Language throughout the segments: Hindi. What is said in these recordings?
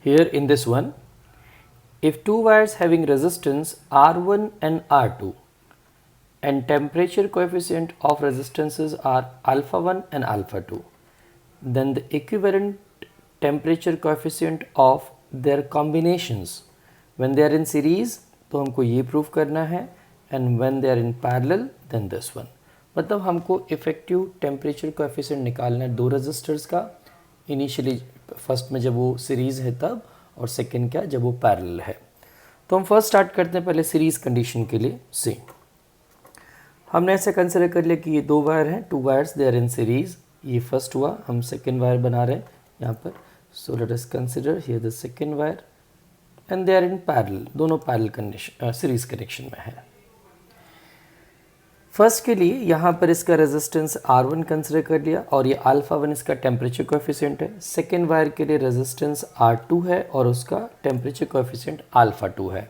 Here in this one, if two wires having resistance R1 and R2 and temperature coefficient of resistances are alpha 1 and alpha 2, then the equivalent temperature coefficient of their combinations when they are in series, तो हमको ये प्रूव करना है, and when they are in parallel then this one. मतलब हमको इफेक्टिव टेम्परेचर कोएफिशिएंट निकालना है दो रजिस्टर्स का, इनिशियली फर्स्ट में जब वो सीरीज़ है तब, और सेकंड क्या जब वो पैरेलल है. तो हम फर्स्ट स्टार्ट करते हैं पहले सीरीज़ कंडीशन के लिए से. हमने ऐसे कंसिडर कर लिया कि ये दो वायर हैं, two wires they are in series. ये फर्स्ट हुआ, हम सेकंड वायर बना रहे हैं यहाँ पर. So let us consider here the second wire and they are in parallel, दोनों पैरेलल कंडीशन सीरीज़ कनेक्शन में है. फर्स्ट के लिए यहाँ पर इसका रेजिस्टेंस R1 कंसिडर कर लिया और ये अल्फा 1 इसका टेम्परेचर कोएफिशिएंट है. सेकेंड वायर के लिए रेजिस्टेंस R2 है और उसका टेम्परेचर कोएफिशिएंट अल्फा 2 है.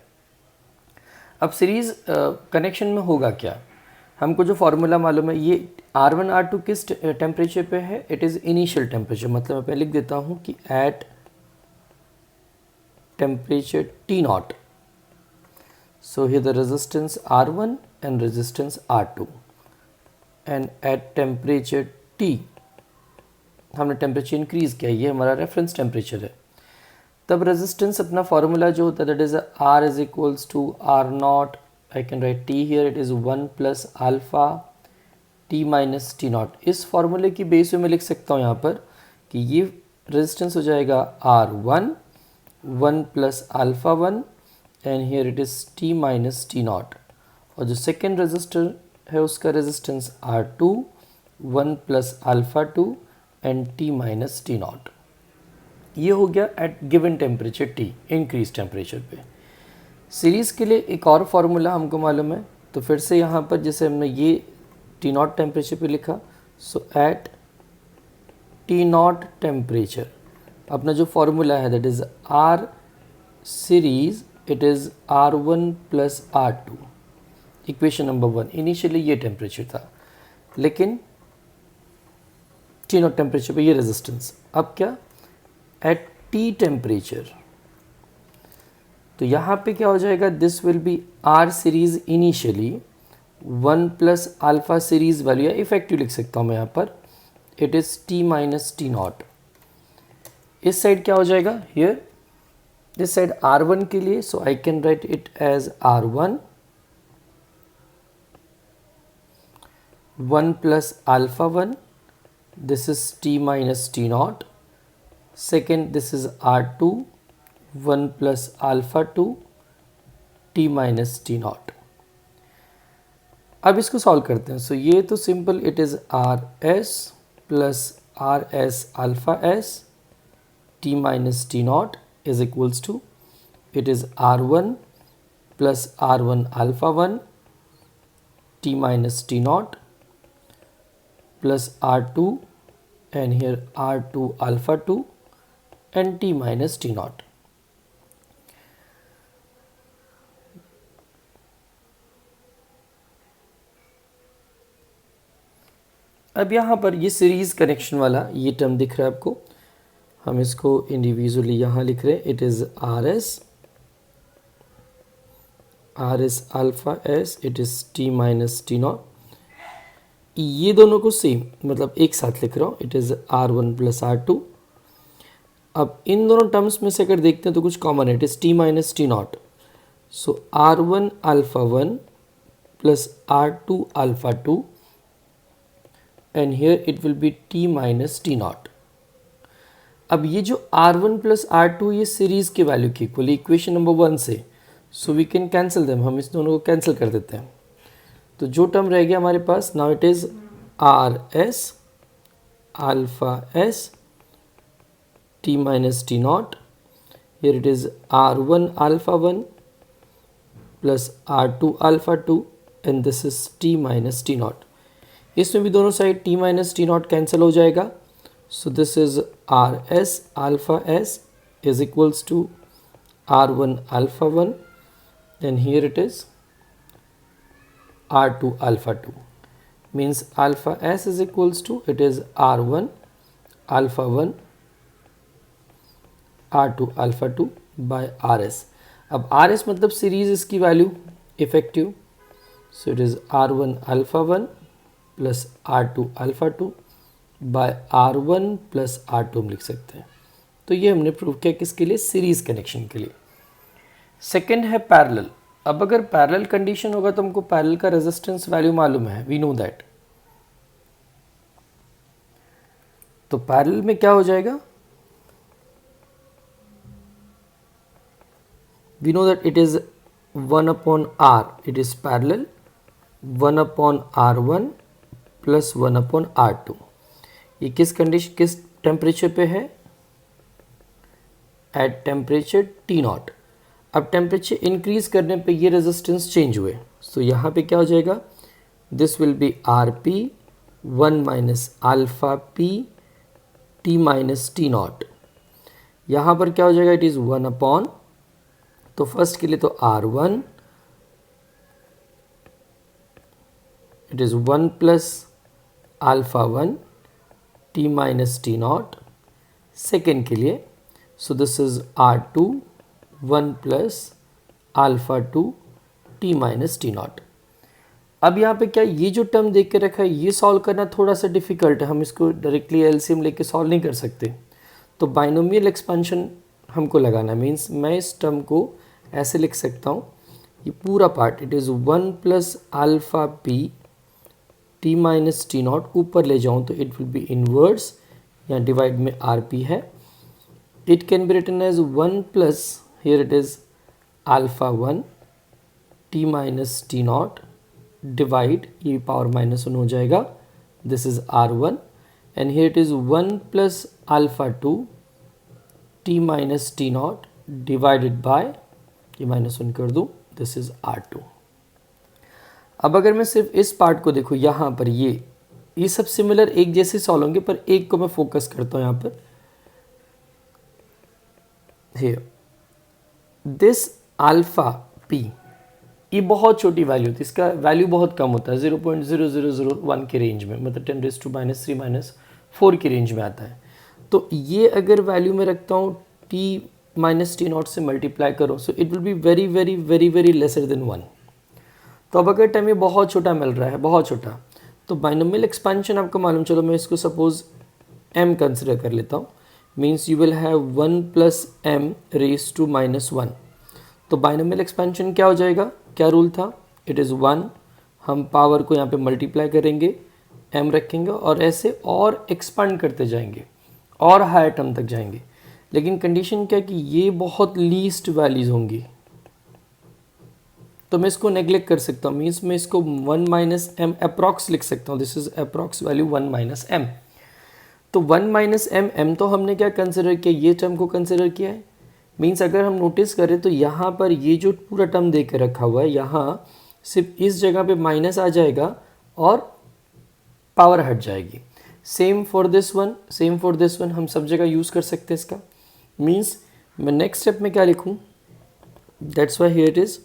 अब सीरीज़ कनेक्शन में होगा क्या, हमको जो फार्मूला मालूम है, ये R1 R2 किस टेम्परेचर पे है, इट इज़ इनिशियल टेम्परेचर. मतलब मैं पहले लिख देता हूँ कि at temperature T0. So here the resistance R1 and resistance R2, and at temperature T हमने टेम्परेचर इंक्रीज किया, ये हमारा रेफरेंस टेम्परेचर है. तब रेजिस्टेंस अपना फार्मूला जो होता है that is R is equals to R0. I can write T here, it is 1 plus alpha T minus T0. इस फार्मूले की बेस पे मैं लिख सकता हूँ यहाँ पर कि ये रेजिस्टेंस हो जाएगा R1 1 plus alpha 1 and here it is T minus T0. और जो सेकेंड रेजिस्टर है उसका resistance R2 1 plus alpha 2 and T minus T0. ये हो गया at given temperature T, increase temperature पे. सीरीज़ के लिए एक और फार्मूला हमको मालूम है, तो फिर से यहाँ पर जैसे हमने ये T0 टेम्परेचर पे लिखा, सो एट T0 टेम्परेचर अपना जो फार्मूला है that is R series, it is R1 plus R2. Equation number 1. Initially ये टेम्परेचर था, लेकिन T0 टेम्परेचर पे ये रेजिस्टेंस. अब क्या एट T टेम्परेचर, तो यहाँ पे क्या हो जाएगा, this will be R series initially 1 plus alpha series value, या इफेक्टिव लिख सकता हूँ मैं यहाँ पर, it is T minus T0. इस साइड क्या हो जाएगा, हियर दिस साइड R1 के लिए, so I can write it as R1 1 plus alpha 1, this is T minus T0. Second, this is R2 1 plus alpha 2 T minus T0. अब इसको सॉल्व करते हैं. सो ये तो simple, it is RS plus RS alpha S T minus T0 is equals to, it is R1 plus R1 alpha 1 T minus T0 plus R2 and here R2 alpha 2 and T minus T0. अब यहाँ पर ये सीरीज़ कनेक्शन वाला ये टर्म दिख रहा है आपको, हम इसको इंडिविजुअली यहाँ लिख रहे हैं. It is RS alpha S, it is T minus T0. ये दोनों को सेम मतलब एक साथ लिख रहा हूँ, it is R1 plus R2. अब इन दोनों टर्म्स में से अगर देखते हैं तो कुछ कॉमन है, it is T minus T0. So R1 alpha 1 plus R2 alpha 2 and here it will be T minus T0. अब ये जो R1 प्लस R2 ये सीरीज़ की वैल्यू की इक्वल, इक्वेशन नंबर 1 से, so we can cancel them, हम इस दोनों को कैंसिल कर देते हैं. तो जो टर्म रह गया हमारे पास, now it is RS alpha S T minus T0. Here it is R1 alpha 1 plus R2 alpha 2 and this is T minus T0. इसमें भी दोनों side T minus T0 cancel हो जाएगा. So this is RS alpha S is equals to R1 alpha 1 and here it is R2 alpha 2, means alpha S is equals to, it is R1 alpha 1 R2 alpha 2 by RS। अब RS मतलब सीरीज इसकी value effective, so it is R1 alpha 1 plus R2 alpha 2 by R1 plus R2 हम लिख सकते हैं। तो ये हमने प्रूव किया किसके लिए, सीरीज कनेक्शन के लिए। सेकेंड है पैरेलल। अब अगर पैरेलल कंडीशन होगा तो हमको पैरेलल का रेजिस्टेंस वैल्यू मालूम है, वी नो दैट। तो पैरेलल में क्या हो जाएगा, we know that it is 1/R, it is parallel 1/R1 plus 1/R2। ये किस कंडीशन, किस टेम्परेचर पे है, एट टेम्परेचर T0। अब टेम्परेचर इंक्रीज करने पे ये रेजिस्टेंस चेंज हुए, सो यहाँ पे क्या हो जाएगा, this will be Rp 1 minus alpha P T minus T0। यहाँ पर क्या हो जाएगा, इट इज़ 1/, तो फर्स्ट के लिए तो R1 it is 1 plus alpha 1 T minus T0। Second के लिए सो this is R2 1 plus alpha 2 T minus T0। अब यहाँ पे क्या, ये जो टर्म देख के रखा है ये सॉल्व करना थोड़ा सा डिफ़िकल्ट है, हम इसको डायरेक्टली एलसीएम लेके सॉल्व नहीं कर सकते। तो बाइनोमियल एक्सपेंशन हमको लगाना, मीन्स मैं इस टर्म को ऐसे लिख सकता हूँ, ये पूरा part it is 1 plus alpha P T minus T0, ऊपर ले जाऊँ तो इट विल बी इनवर्स, यहाँ डिवाइड में RP है। It can be written as 1 plus, here it is alpha 1 T minus T0 divide, ये पावर -1 हो जाएगा, this is R1, and here it is 1 plus alpha 2 T minus T0 divided by, ये -1 कर दूँ, this is R2। अब अगर मैं सिर्फ इस पार्ट को देखूँ, यहाँ पर ये सब सिमिलर एक जैसे सॉल्व होंगे, पर एक को मैं फोकस करता हूँ यहाँ पर, here this alpha p, ये बहुत छोटी वैल्यू थी, इसका वैल्यू बहुत कम होता है, 0.0001 के रेंज में, मतलब 10⁻³ की रेंज में आता है। तो ये अगर वैल्यू में रखता हूँ t माइनस T0 से मल्टीप्लाई करो, so it will be very very very very lesser than 1। तो अब अगर टाइम ये बहुत छोटा मिल रहा है, बहुत छोटा, तो बाइनोमियल एक्सपेंशन आपको मालूम, चलो मैं इसको सपोज m कंसिडर कर लेता हूँ, means you will have 1 plus m raised to -1। तो बाइनोमियल एक्सपेंशन क्या हो जाएगा, क्या रूल था, इट इज़ 1, हम पावर को यहाँ पे मल्टीप्लाई करेंगे, m रखेंगे और ऐसे और एक्सपांड करते जाएंगे और हायर टर्म तक जाएंगे। लेकिन कंडीशन क्या कि ये बहुत लीस्ट वैल्यूज होंगी, तो मैं इसको नेग्लेक्ट कर सकता हूँ, मीन्स मैं इसको 1 माइनस m अप्रॉक्स लिख सकता हूँ, this is approx value 1 minus m। तो 1 माइनस m तो हमने क्या कंसिडर किया, ये टर्म को कंसिडर किया है, मीन्स अगर हम नोटिस करें तो यहाँ पर ये जो पूरा टर्म दे के रखा हुआ है, यहाँ सिर्फ इस जगह पे माइनस आ जाएगा और पावर हट जाएगी। Same for this one, same for this one, हम सब जगह यूज़ कर सकते हैं इसका। मीन्स मैं नेक्स्ट स्टेप में क्या लिखूँ, that's why here it is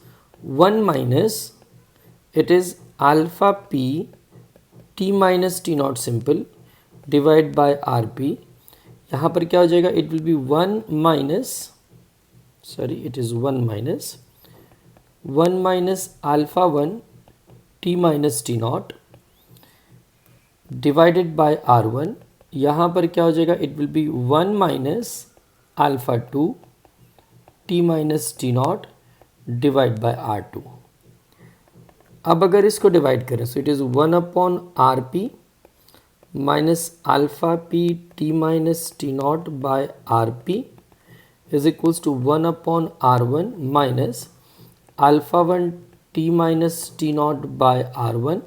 1 minus, it is alpha p t minus T0 simple divide by RP। यहाँ पर क्या हो जाएगा, it will be 1 minus, sorry it is 1 minus alpha 1 T minus T0 divided by R1। यहाँ पर क्या हो जाएगा, it will be 1 minus alpha 2 T minus T0 divide bye R2। अब अगर इसको डिवाइड करें, सो it is 1/RP minus alpha p t minus T0 by RP is equals to 1/R1 minus alpha 1 t minus T0 by R1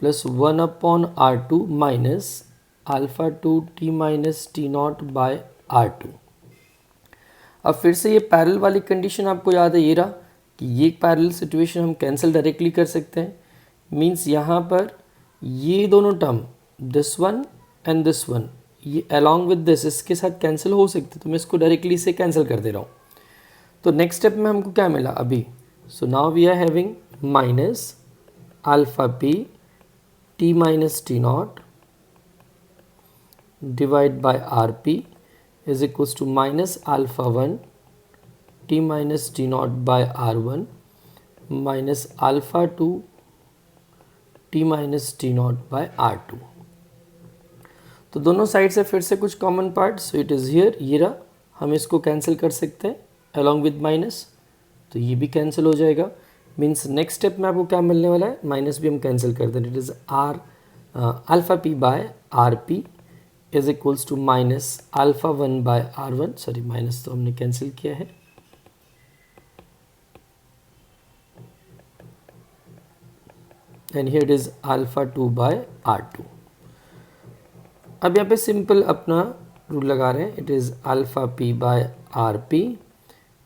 plus 1/R2 minus alpha 2 t minus T0 by R2। अब फिर से ये पैरेलल वाली कंडीशन आपको याद है, ये रहा कि ये पैरेलल सिचुएशन हम कैंसिल डायरेक्टली कर सकते हैं। मीन्स यहाँ पर ये दोनों term this one and this one, ये अलॉन्ग विद दिस इसके साथ कैंसिल हो सकते, तो मैं इसको डायरेक्टली से कैंसिल कर दे रहा हूँ। तो नेक्स्ट स्टेप में हमको क्या मिला अभी, so now we are having minus alpha p t minus T0 divide by RP is equals to minus alpha 1 t minus t naught by r1 minus alpha 2 t minus t naught by r2। तो दोनों साइड से फिर से कुछ common part, so it is here, ये रहा, हम इसको कैंसिल कर सकते हैं अलॉन्ग विद माइनस, तो ये भी कैंसिल हो जाएगा। मीन्स नेक्स्ट स्टेप में आपको क्या मिलने वाला है, माइनस भी हम कैंसिल कर दें, it is R alpha P by R P is equals to minus alpha 1 by r1, sorry minus तो हमने कैंसिल किया है, and here it is alpha 2 by r2। अब यहाँ पे सिंपल अपना रूल लगा रहे हैं, it is alpha P by R P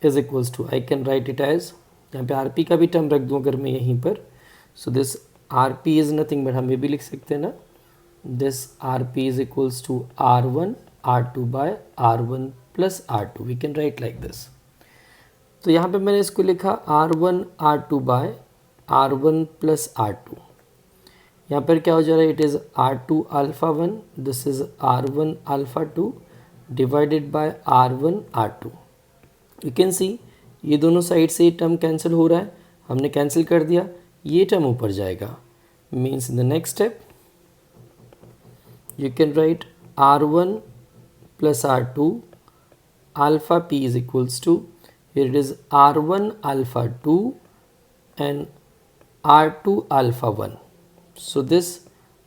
is equals to, I can write it as, यहाँ पे आर पी का भी टर्म रख दूँ अगर मैं यहीं पर, so this R P is nothing but हम ये भी लिख सकते हैं ना, this R P is equals to r1 r2 by r1 plus r2, we can write like this. तो यहाँ पे मैंने इसको लिखा r1 r2 by r1 plus r2, यहाँ पर क्या हो जा रहा है, it is r2 alpha 1, this is r1 alpha 2 divided by r1 r2। You can see ये दोनों साइड से ये टर्म कैंसिल हो रहा है, हमने कैंसिल कर दिया, ये टर्म ऊपर जाएगा, means in the next step you can write r1 plus r2 alpha p is equals to, here it is r1 alpha 2 and r2 alpha 1, so this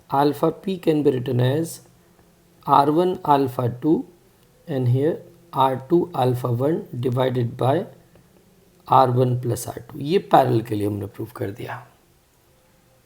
alpha p can be written as r1 alpha 2 and here r2 alpha 1 divided by r1 plus r2। ये पैरेलल के लिए हमने प्रूव कर दिया।